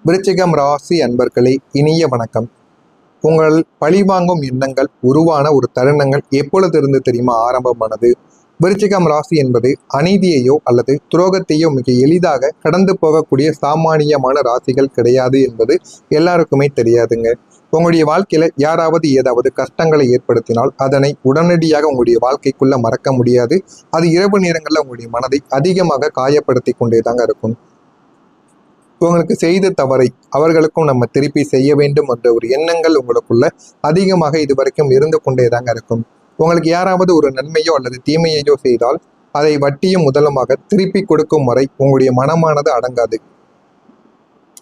விருச்சிகம் ராசி அன்பர்களே, இனிய வணக்கம். உங்கள் பழிவாங்கும் எண்ணங்கள் உருவான ஒரு தருணங்கள் எப்பொழுது இருந்து தெரியுமா ஆரம்பமானது? விருச்சிகம் ராசி என்பது அநீதியையோ அல்லது துரோகத்தையோ மிக எளிதாக கடந்து போகக்கூடிய சாமானியமான ராசிகள் கிடையாது என்பது எல்லாருக்குமே தெரியாதுங்க. உங்களுடைய வாழ்க்கையில யாராவது ஏதாவது கஷ்டங்களை ஏற்படுத்தினால் அதனை உடனடியாக உங்களுடைய வாழ்க்கைக்குள்ள மறக்க முடியாது. அது இரவு நேரங்களில் உங்களுடைய மனதை அதிகமாக காயப்படுத்தி கொண்டேதாங்க இருக்கும். உங்களுக்கு செய்த தவறை அவர்களுக்கும் நம்ம திருப்பி செய்ய வேண்டும் என்ற ஒரு எண்ணங்கள் உங்களுக்குள்ள அதிகமாக இதுவரைக்கும் இருந்து கொண்டேதாங்க இருக்கும். உங்களுக்கு யாராவது ஒரு நன்மையோ அல்லது தீமையோ செய்தால் அதை வட்டியும் முதலுமாக திருப்பி கொடுக்கும் வரை உங்களுடைய மனமானது அடங்காது.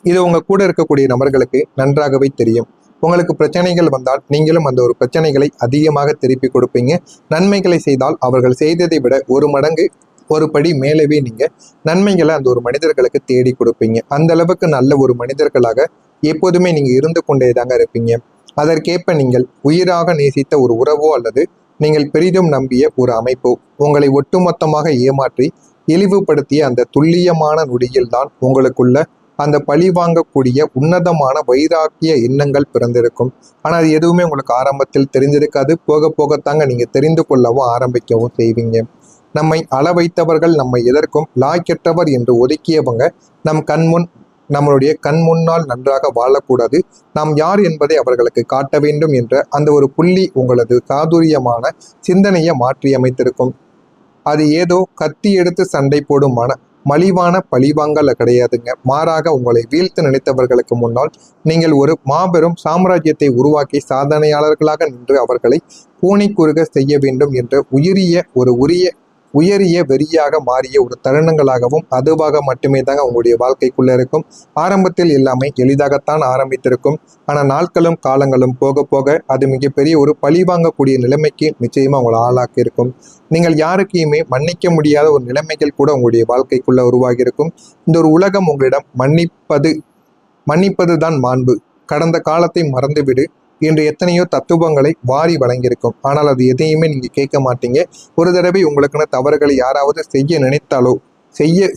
இது உங்க கூட இருக்கக்கூடிய நபர்களுக்கு நன்றாகவே தெரியும். உங்களுக்கு பிரச்சனைகள் வந்தால் நீங்களும் அந்த ஒரு பிரச்சனைகளை அதிகமாக திருப்பி கொடுப்பீங்க. நன்மைகளை செய்தால் அவர்கள் செய்ததை விட ஒரு மடங்கு ஒரு படி மேலவே நீங்க நன்மைகளை அந்த ஒரு மனிதர்களுக்கு தேடி கொடுப்பீங்க. அந்த அளவுக்கு நல்ல ஒரு மனிதர்களாக எப்போதுமே நீங்க இருந்து கொண்டேதாங்க இருப்பீங்க. அதற்கேற்ப நீங்கள் உயிராக நேசித்த ஒரு உறவோ அல்லது நீங்கள் பெரிதும் நம்பிய ஒரு அமைப்போ உங்களை ஒட்டுமொத்தமாக ஏமாற்றி இழிவுபடுத்திய அந்த துல்லியமான நொடியில் தான் உங்களுக்குள்ள அந்த பழி வாங்கக்கூடிய உன்னதமான வைராக்கிய எண்ணங்கள் பிறந்திருக்கும். ஆனா அது எதுவுமே உங்களுக்கு ஆரம்பத்தில் தெரிஞ்சிருக்காது. போக போகத்தாங்க நீங்க தெரிந்து கொள்ளவும் ஆரம்பிக்கவும் செய்வீங்க. நம்மை அள வைத்தவர்கள் நம்மை எதற்கும் லாய்க்கற்றவர் என்று ஒதுக்கியவங்க நம் கண்முன் நம்மளுடைய கண் முன்னால் நன்றாக வாழக்கூடாது. நாம் யார் என்பதை அவர்களுக்கு காட்ட வேண்டும் என்ற அந்த ஒரு புள்ளி உங்களது சாதுரியமான சிந்தனையை மாற்றி அமைத்திருக்கும். அது ஏதோ கத்தி எடுத்து சண்டை போடும் மலிவான பழிவாங்கல கிடையாதுங்க. மாறாக உங்களை வீழ்த்து நினைத்தவர்களுக்கு முன்னால் நீங்கள் ஒரு மாபெரும் சாம்ராஜ்யத்தை உருவாக்கி சாதனையாளர்களாக நின்று அவர்களை பூனை குறுக செய்ய வேண்டும் என்ற உயரிய வெறியாக மாறிய ஒரு தருணங்களாகவும் அதுவாக மட்டுமே தாங்க உங்களுடைய வாழ்க்கைக்குள்ள இருக்கும். ஆரம்பத்தில் எல்லாமே எளிதாகத்தான் ஆரம்பித்திருக்கும். ஆனால் நாட்களும் காலங்களும் போக போக அது மிகப்பெரிய ஒரு பழி வாங்கக்கூடிய நிலைமைக்கு நிச்சயமா உங்களை ஆளாக்கி இருக்கும். நீங்கள் யாருக்கையுமே மன்னிக்க முடியாத ஒரு நிலைமைகள் கூட உங்களுடைய வாழ்க்கைக்குள்ள உருவாகி இருக்கும். இந்த ஒரு உலகம் உங்களிடம் மன்னிப்பது தான் மாண்பு, கடந்த காலத்தை மறந்துவிடு என்று எத்தனையோ தத்துவங்களை வாரி வழங்கியிருக்கும். ஆனால் அது எதையுமே நீங்க கேட்க மாட்டீங்க. ஒரு தடவை உங்களுக்குன்னு தவறுகளை யாராவது செய்ய நினைத்தாலோ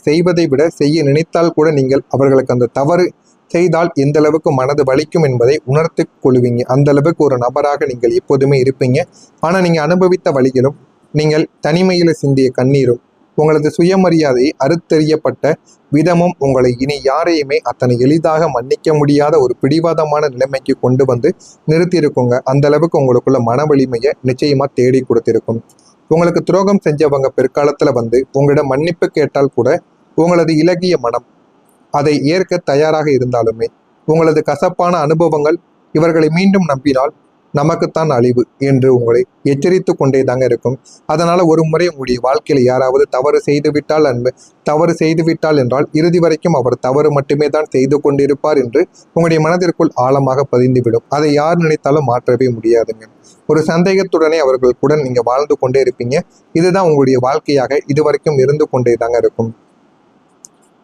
செய்வதை விட செய்ய நினைத்தால் கூட நீங்கள் அவர்களுக்கு அந்த தவறு செய்தால் எந்த அளவுக்கு மனது வலிக்கும் என்பதை உணர்த்து கொள்வீங்க. அந்த அளவுக்கு ஒரு நபராக நீங்கள் எப்போதுமே இருப்பீங்க. ஆனா நீங்க அனுபவித்த வழிகளும் நீங்கள் தனிமையில சிந்திய கண்ணீரும் உங்களது சுயமரியாதை அறுத்தெறியப்பட்ட விதமும் உங்களை இனி யாரையுமே அத்தனை எளிதாக மன்னிக்க முடியாத ஒரு பிடிவாதமான நிலைமைக்கு கொண்டு வந்து நிறுத்தியிருக்குங்க. அந்த அளவுக்கு உங்களுக்குள்ள மன வலிமையை நிச்சயமா தேடி கொடுத்திருக்கும். உங்களுக்கு துரோகம் செஞ்சவங்க பிற்காலத்துல வந்து உங்களிடம் மன்னிப்பு கேட்டால் கூட உங்களது இலகிய மனம் அதை ஏற்க தயாராக இருந்தாலுமே உங்களது கசப்பான அனுபவங்கள் இவர்களை மீண்டும் நம்பினால் நமக்குத்தான் அழிவு என்று உங்களை எச்சரித்து கொண்டே தாங்க இருக்கும். அதனால ஒரு முறை உங்களுடைய வாழ்க்கையில யாராவது தவறு செய்துவிட்டால் என்றால் இறுதி வரைக்கும் அவர் தவறு மட்டுமே தான் செய்து கொண்டிருப்பார் என்று உங்களுடைய மனதிற்குள் ஆழமாக பதிந்துவிடும். அதை யார் நினைத்தாலும் மாற்றவே முடியாதுங்க. ஒரு சந்தேகத்துடனே அவர்களுக்குடன் நீங்க வாழ்ந்து கொண்டே இருப்பீங்க. இதுதான் உங்களுடைய வாழ்க்கையாக இதுவரைக்கும் இருந்து கொண்டே தாங்க இருக்கும்.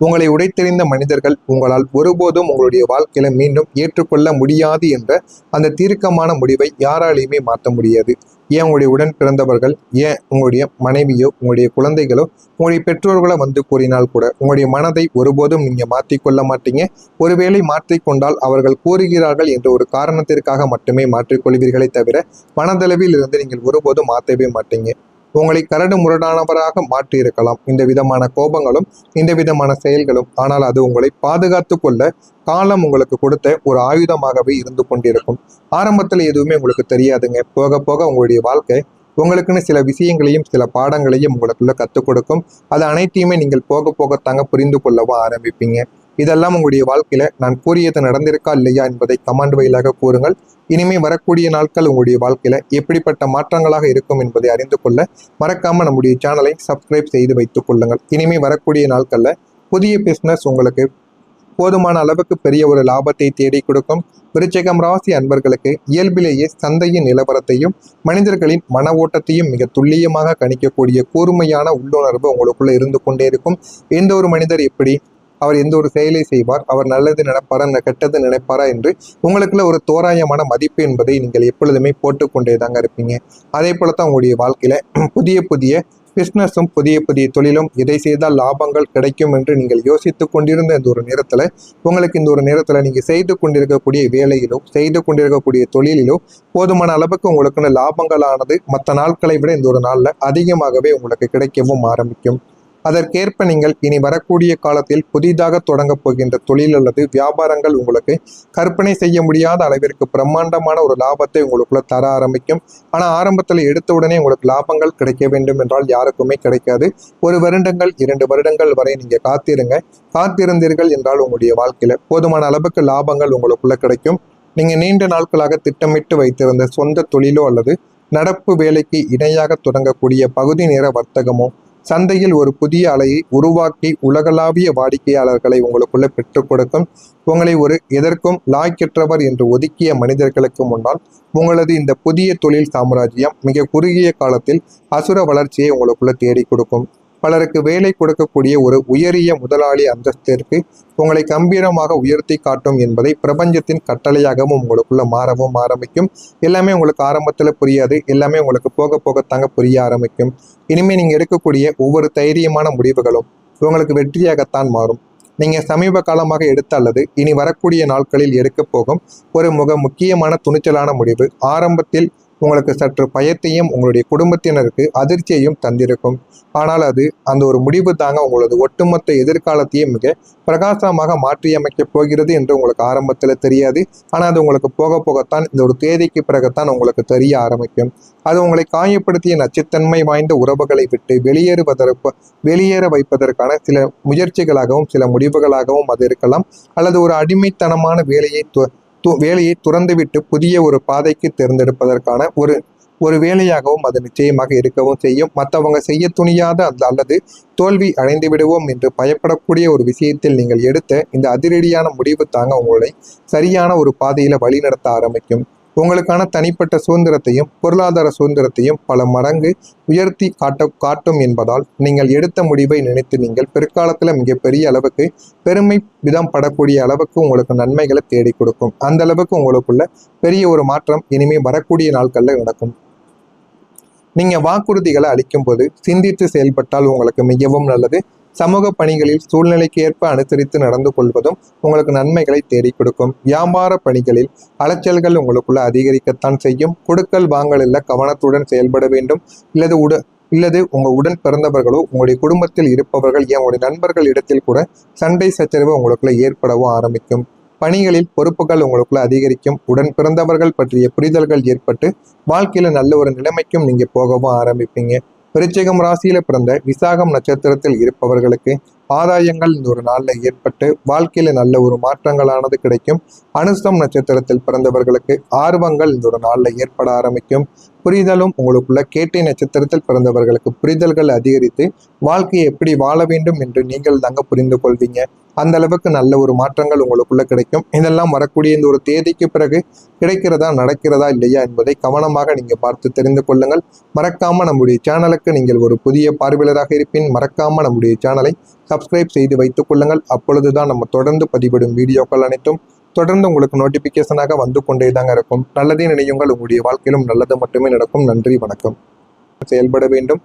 உங்களை உடைத்தெறிந்த மனிதர்கள் உங்களால் ஒருபோதும் உங்களுடைய வாழ்க்கையில மீண்டும் ஏற்றுக்கொள்ள முடியாது என்ற அந்த தீர்க்கமான முடிவை யாராலையுமே மாற்ற முடியாது. ஏன் உங்களுடைய உடன் பிறந்தவர்கள், ஏன் உங்களுடைய மனைவியோ உங்களுடைய குழந்தைகளோ உங்களுடைய பெற்றோர்களோ வந்து கூறினால் கூட உங்களுடைய மனதை ஒருபோதும் நீங்க மாற்றிக்கொள்ள மாட்டீங்க. ஒருவேளை மாற்றிக்கொண்டால் அவர்கள் கூறுகிறார்கள் என்ற ஒரு காரணத்திற்காக மட்டுமே மாற்றிக்கொள்வீர்களே தவிர மனதளவில் இருந்து நீங்கள் ஒருபோதும் மாற்றவே மாட்டீங்க. உங்களை கரடு முரடானவராக மாற்றி இருக்கலாம் இந்த விதமான கோபங்களும் இந்த விதமான செயல்களும். ஆனால் அது உங்களை பாதுகாத்து கொள்ள காலம் உங்களுக்கு கொடுத்த ஒரு ஆயுதமாகவே இருந்து கொண்டிருக்கும். ஆரம்பத்தில் எதுவுமே உங்களுக்கு தெரியாதுங்க. போக போக உங்களுடைய வாழ்க்கை உங்களுக்குன்னு சில விஷயங்களையும் சில பாடங்களையும் உங்களுக்குள்ள கற்றுக் கொடுக்கும். அது அனைத்தையுமே நீங்கள் போக போகத்தாங்க புரிந்து கொள்ளவும் ஆரம்பிப்பீங்க. இதெல்லாம் உங்களுடைய வாழ்க்கையில நான் கூறியது நடந்திருக்கா இல்லையா என்பதை கமெண்ட் வாயிலாக கூறுங்கள். இனிமே வரக்கூடிய நாட்கள் உங்களுடைய வாழ்க்கையில எப்படிப்பட்ட மாற்றங்களாக இருக்கும் என்பதை அறிந்து கொள்ள மறக்காம நம்முடைய சேனலை சப்ஸ்கிரைப் செய்து வைத்துக் கொள்ளுங்கள். இனிமே வரக்கூடிய நாட்கள்ல புதிய பிசினஸ் உங்களுக்கு போதுமான அளவுக்கு பெரிய ஒரு லாபத்தை தேடி கொடுக்கும். விருச்சிகம் ராசி அன்பர்களுக்கு இயல்பிலேயே சந்தையின் நிலவரத்தையும் மனிதர்களின் மன ஓட்டத்தையும் மிக துல்லியமாக கணிக்கக்கூடிய கூர்மையான உள்ளுணர்வு உங்களுக்குள்ள இருந்து கொண்டே இருக்கும். எந்த ஒரு மனிதர் எப்படி அவர் எந்த ஒரு செயலை செய்வார், அவர் நல்லது நினைப்பாரா கெட்டது நினைப்பாரா என்று உங்களுக்குள்ள ஒரு தோராயமான மதிப்பு என்பதை நீங்கள் எப்பொழுதுமே போட்டுக்கொண்டே தாங்க இருப்பீங்க. அதே போலத்தான் உங்களுடைய வாழ்க்கையில புதிய பிஸ்னஸும் புதிய புதிய தொழிலும் எதை செய்தால் லாபங்கள் கிடைக்கும் என்று நீங்கள் யோசித்துக் கொண்டிருந்த இந்த ஒரு நேரத்தில் உங்களுக்கு இந்த ஒரு நேரத்தில் நீங்கள் செய்து கொண்டிருக்கக்கூடிய வேலையிலோ செய்து கொண்டிருக்கக்கூடிய தொழிலிலோ போதுமான அளவுக்கு உங்களுக்குன்னு லாபங்களானது மற்ற நாட்களை விட இந்த ஒரு நாளில் அதிகமாகவே உங்களுக்கு கிடைக்கவும் ஆரம்பிக்கும். அதற்கேற்ப நீங்கள் இனி வரக்கூடிய காலத்தில் புதிதாக தொடங்கப் போகின்ற தொழில் அல்லது வியாபாரங்கள் உங்களுக்கு கற்பனை செய்ய முடியாத அளவிற்கு பிரம்மாண்டமான ஒரு லாபத்தை உங்களுக்குள்ள தர ஆரம்பிக்கும். ஆனால் ஆரம்பத்தில் எடுத்த உடனே உங்களுக்கு லாபங்கள் கிடைக்க வேண்டும் என்றால் யாருக்குமே கிடைக்காது. 1 வருடங்கள் 2 வருடங்கள் வரை நீங்க காத்திருந்தீர்கள் என்றால் உங்களுடைய வாழ்க்கையில போதுமான அளவுக்கு லாபங்கள் உங்களுக்குள்ள கிடைக்கும். நீங்க நீண்ட நாட்களாக திட்டமிட்டு வைத்திருந்த சொந்த தொழிலோ அல்லது நடப்பு வேலைக்கு இணையாக தொடங்கக்கூடிய பகுதி நேர வர்த்தகமோ சந்தையில் ஒரு புதிய அலையை உருவாக்கி உலகளாவிய வாடிக்கையாளர்களை உங்களுக்குள்ள பெற்றுக் கொடுக்கும். உங்களை ஒரு எதற்கும் லாய்க்கற்றவர் என்று ஒதுக்கிய மனிதர்களுக்கு முன்னால் உங்களது இந்த புதிய தொழில் சாம்ராஜ்யம் மிக குறுகிய காலத்தில் அசுர வளர்ச்சியை உங்களுக்குள்ள தேடி கொடுக்கும். பலருக்கு வேலை கொடுக்கக்கூடிய ஒரு உயரிய முதலாளி அந்தஸ்திற்கு உங்களை கம்பீரமாக உயர்த்தி காட்டும் என்பதை பிரபஞ்சத்தின் கட்டளையாகவும் உங்களுக்குள்ள மாறவும் ஆரம்பிக்கும். எல்லாமே உங்களுக்கு ஆரம்பத்தில் புரியாது, எல்லாமே உங்களுக்கு போக போகத்தாங்க புரிய ஆரம்பிக்கும். இனிமே நீங்க எடுக்கக்கூடிய ஒவ்வொரு தைரியமான முடிவுகளும் உங்களுக்கு வெற்றியாகத்தான் மாறும். நீங்க சமீப காலமாக எடுத்த அல்லது இனி வரக்கூடிய நாட்களில் எடுக்க போகும் ஒரு முக்கியமான துணிச்சலான முடிவு ஆரம்பத்தில் உங்களுக்கு சற்று பயத்தையும் உங்களுடைய குடும்பத்தினருக்கு அதிர்ச்சியையும் தந்திருக்கும். ஆனால் அந்த ஒரு முடிவு தாங்க உங்களது ஒட்டுமொத்த எதிர்காலத்தையும் மிக பிரகாசமாக மாற்றியமைக்கப் போகிறது என்று உங்களுக்கு ஆரம்பத்தில் தெரியாது. ஆனால் அது உங்களுக்கு போக போகத்தான் இந்த ஒரு தேதிக்கு பிறகுத்தான் உங்களுக்கு தெரிய ஆரம்பிக்கும். அது உங்களை காயப்படுத்திய நச்சுத்தன்மை வாய்ந்த உறவுகளை விட்டு வெளியேற வைப்பதற்கான சில முயற்சிகளாகவும் சில முடிவுகளாகவும் அது இருக்கலாம். அல்லது ஒரு அடிமைத்தனமான வேலையை துறந்துவிட்டு புதிய ஒரு பாதைக்கு தேர்ந்தெடுப்பதற்கான ஒரு வேலையாகவும் அது நிச்சயமாக இருக்கவும் செய்யும். மற்றவங்க செய்ய துணியாத அல்லது தோல்வி அடைந்து விடுவோம் என்று பயப்படக்கூடிய ஒரு விஷயத்தில் நீங்கள் எடுத்த இந்த அதிரடியான முடிவு தாங்க உங்களை சரியான ஒரு பாதையில வழிநடத்த ஆரம்பிக்கும். உங்களுக்கான தனிப்பட்ட சுதந்திரத்தையும் பொருளாதார சுதந்திரத்தையும் பல மடங்கு உயர்த்தி காட்டும் என்பதால் நீங்கள் எடுத்த முடிவை நினைத்து நீங்கள் பிற்காலத்தில் மிகப்பெரிய அளவுக்கு பெருமை விதம் படக்கூடிய அளவுக்கு உங்களுக்கு நன்மைகளை தேடி கொடுக்கும். அந்த அளவுக்கு உங்களுக்குள்ள பெரிய ஒரு மாற்றம் இனிமே வரக்கூடிய நாட்களில் நடக்கும். நீங்க வாக்குறுதிகளை அளிக்கும் போது சிந்தித்து செயல்பட்டால் உங்களுக்கு மிகவும் நல்லது. சமூக பணிகளில் சூழ்நிலைக்கு ஏற்ப அனுசரித்து நடந்து கொள்வதும் உங்களுக்கு நன்மைகளை தேடி கொடுக்கும். வியாபார பணிகளில் அலைச்சல்கள் உங்களுக்குள்ள அதிகரிக்கத்தான் செய்யும். கொடுக்கல் வாங்கலில் கவனத்துடன் செயல்பட வேண்டும். இல்லது உங்க உடன் பிறந்தவர்களோ உங்களுடைய குடும்பத்தில் இருப்பவர்கள் உங்களுடைய நண்பர்கள் இடத்தில் கூட சண்டை சச்சரவு உங்களுக்குள்ள ஏற்படவும் ஆரம்பிக்கும். பணிகளில் பொறுப்புகள் உங்களுக்குள்ள அதிகரிக்கும். உடன் பிறந்தவர்கள் பற்றிய புரிதல்கள் ஏற்பட்டு வாழ்க்கையில நல்ல ஒரு நிலைமைக்கும் நீங்க போகவும் ஆரம்பிப்பீங்க. விருச்சிகம் ராசியில பிறந்த விசாகம் நட்சத்திரத்தில் இருப்பவர்களுக்கு ஆதாயங்கள் இந்த ஒரு நாளில் ஏற்பட்டு வாழ்க்கையில நல்ல ஒரு மாற்றங்களானது கிடைக்கும். அனுசம் நட்சத்திரத்தில் பிறந்தவர்களுக்கு ஆர்வங்கள் இந்த ஒரு நாளில் ஏற்பட ஆரம்பிக்கும். புரிதலும் உங்களுக்குள்ள கேட்டை நட்சத்திரத்தில் பிறந்தவர்களுக்கு புரிதல்கள் அதிகரித்து வாழ்க்கையை எப்படி வாழ வேண்டும் என்று நீங்கள் தாங்க புரிந்து கொள்வீங்க. அந்த அளவுக்கு நல்ல ஒரு மாற்றங்கள் உங்களுக்குள்ள கிடைக்கும். இதெல்லாம் வரக்கூடிய இந்த ஒரு தேதிக்கு பிறகு கிடைக்கிறதா நடக்கிறதா இல்லையா என்பதை கவனமாக நீங்க பார்த்து தெரிந்து கொள்ளுங்கள். மறக்காம நம்முடைய சேனலுக்கு நீங்கள் ஒரு புதிய பார்வையாளராக இருப்பின் மறக்காம நம்முடைய சேனலை சப்ஸ்கிரைப் செய்து வைத்துக் கொள்ளுங்கள். அப்பொழுதுதான் நம்ம தொடர்ந்து பதிவிடும் வீடியோக்கள் அனைத்தும் தொடர்ந்து உங்களுக்கு நோட்டிபிகேஷனாக வந்து கொண்டே தாங்க இருக்கும். நல்லதே நினையுங்கள், உங்களுடைய வாழ்க்கையிலும் நல்லது மட்டுமே நடக்கும். நன்றி, வணக்கம். செயல்பட வேண்டும்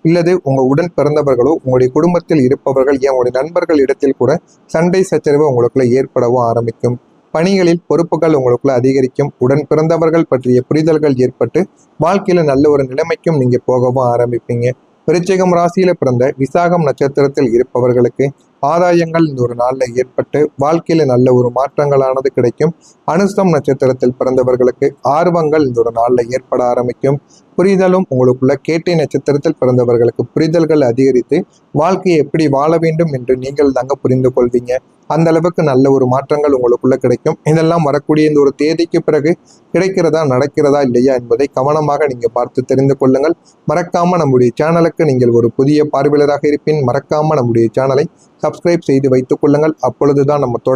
இல்லது உங்க உடன் பிறந்தவர்களோ உங்களுடைய குடும்பத்தில் இருப்பவர்கள் உங்களுடைய நண்பர்கள் இடத்தில் கூட சண்டை சச்சரவு உங்களுக்குள்ள ஏற்படவும் ஆரம்பிக்கும். பணிகளில் பொறுப்புகள் உங்களுக்குள்ள அதிகரிக்கும். உடன் பிறந்தவர்கள் பற்றிய புரிதல்கள் ஏற்பட்டு வாழ்க்கையில நல்ல ஒரு நிலைமைக்கும் நீங்க போகவும் ஆரம்பிப்பீங்க. விருச்சிகம் ராசியில பிறந்த விசாகம் நட்சத்திரத்தில் இருப்பவர்களுக்கு ஆதாயங்கள் இந்த ஒரு நாளில் ஏற்பட்டு வாழ்க்கையில நல்ல ஒரு மாற்றங்களானது கிடைக்கும். அனுசம் நட்சத்திரத்தில் பிறந்தவர்களுக்கு ஆர்வங்கள் இந்த ஒரு நாளில் ஏற்பட ஆரம்பிக்கும். புரிதலும் உங்களுக்குள்ள கேட்டை நட்சத்திரத்தில் பிறந்தவர்களுக்கு புரிதல்கள் அதிகரித்து வாழ்க்கையை எப்படி வாழ வேண்டும் என்று நீங்கள் தாங்க புரிந்து கொள்வீங்க. அந்த அளவுக்கு நல்ல ஒரு மாற்றங்கள் உங்களுக்குள்ள கிடைக்கும். இதெல்லாம் வரக்கூடிய இந்த ஒரு தேதிக்கு பிறகு கிடைக்கிறதா நடக்கிறதா இல்லையா என்பதை கவனமாக நீங்க பார்த்து தெரிந்து கொள்ளுங்கள். மறக்காம நம்முடைய சேனலுக்கு நீங்கள் ஒரு புதிய பார்வையாளராக இருப்பின் மறக்காம நம்முடைய சேனலை சப்ஸ்கிரைப் செய்து வைத்துக் கொள்ளுங்கள். அப்பொழுதுதான் நம்ம தொடர்ந்து